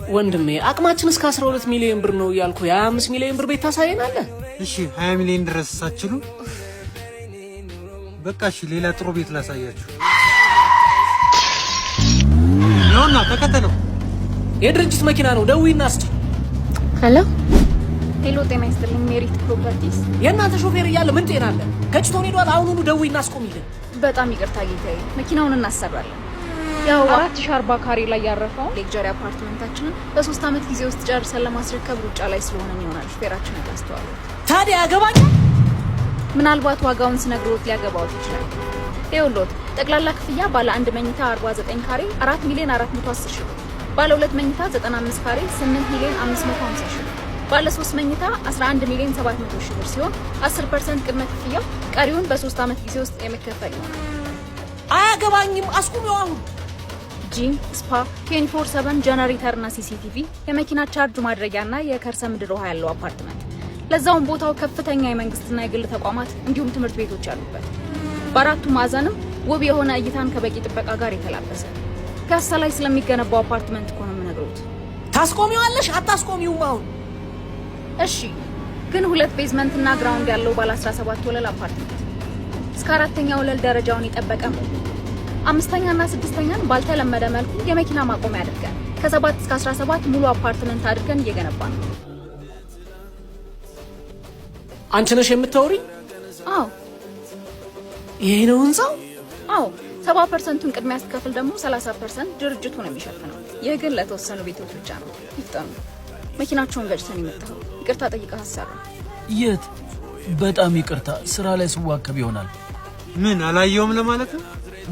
ወንድሜ አቅማችን እስከ 12 ሚሊዮን ብር ነው ያልኩ። የ25 ሚሊዮን ብር ቤት ታሳየናለህ? እሺ 20 ሚሊዮን ድረስ ሳትችሉ በቃ እሺ ሌላ ጥሩ ቤት ላሳያችሁ። ነውና ተከተለው። የድርጅት መኪና ነው። ደውይና እስቲ። ሄሎ ሄሎ፣ ጤና ይስጥልኝ ሜሪት ፕሮፐርቲስ። የእናንተ ሾፌር እያለ ምን ጤና አለ? ከጭቶን ሄዷል። አሁኑኑ ደውይና አስቆሚልን። በጣም ይቅርታ ጌታዬ፣ መኪናውን እናሰራለን። ያው 4040 ካሬ ላይ ያረፈው ሌክዠሪ አፓርትመንታችንን በ3 አመት ጊዜ ውስጥ ጨርሰን ለማስረከብ ሩጫ ላይ ስለሆነ ይሆናል ሹፌራችን ያስተዋሉ። ታዲያ ያገባኛል? ምናልባት ዋጋውን ስነግሮት ሊያገባው ይችላል። ይኸውልዎት ጠቅላላ ክፍያ ባለ 1 መኝታ 49 ካሬ 4 ሚሊዮን 410 ሺህ፣ ባለ 2 መኝታ 95 ካሬ 8 ሚሊዮን 550 ሺህ፣ ባለ 3 መኝታ 11 ሚሊዮን 700 ሺህ ብር ሲሆን 10% ቅድመ ክፍያ ቀሪውን በ3 አመት ጊዜ ውስጥ የሚከፈል ነው። አያገባኝም፣ አስቁሚው አሁን። ጂም፣ ስፓ፣ 24/7 ጀነሬተር እና ሲሲቲቪ፣ የመኪና ቻርጅ ማድረጊያና የከርሰ ምድር ውሃ ያለው አፓርትመንት፣ ለዛውም ቦታው ከፍተኛ የመንግስትና የግል ተቋማት እንዲሁም ትምህርት ቤቶች ያሉበት፣ በአራቱ ማዕዘንም ውብ የሆነ እይታን ከበቂ ጥበቃ ጋር የተላበሰ ፒያሳ ላይ ስለሚገነባው አፓርትመንት እኮ ነው የምነግሮት። ታስቆሚዋለሽ አታስቆሚውም? አሁን እሺ፣ ግን 2 ቤዝመንት እና ግራውንድ ያለው ባለ 17 ወለል አፓርትመንት እስከ 4ኛ ወለል ደረጃውን የጠበቀ ነው። 5ኛ እና 6ኛን ባልተለመደ መልኩ የመኪና ማቆሚያ አድርገን ከ7 እስከ 17 ሙሉ አፓርትመንት አድርገን እየገነባ ነው። አንቺ ነሽ የምታወሪ? አዎ። ይሄ ነው ህንጻው? አዎ። 70%ቱን ቅድሚያ ስትከፍል ደግሞ 30% ድርጅቱ ነው የሚሸፍነው። ይህ ግን ለተወሰኑ ቤቶች ብቻ ነው። ይፍጠኑ። መኪናቸውን ገጭተን የመጣው ይቅርታ ጠይቀህ አሰራ። የት? በጣም ይቅርታ፣ ስራ ላይ ስዋከብ ይሆናል። ምን አላየውም ለማለት ነው?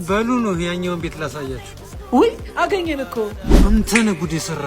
በሉ ነው ያኛውን ቤት ላሳያችሁ። ውይ አገኘን እኮ። አንተ ነህ ጉድ የሰራ።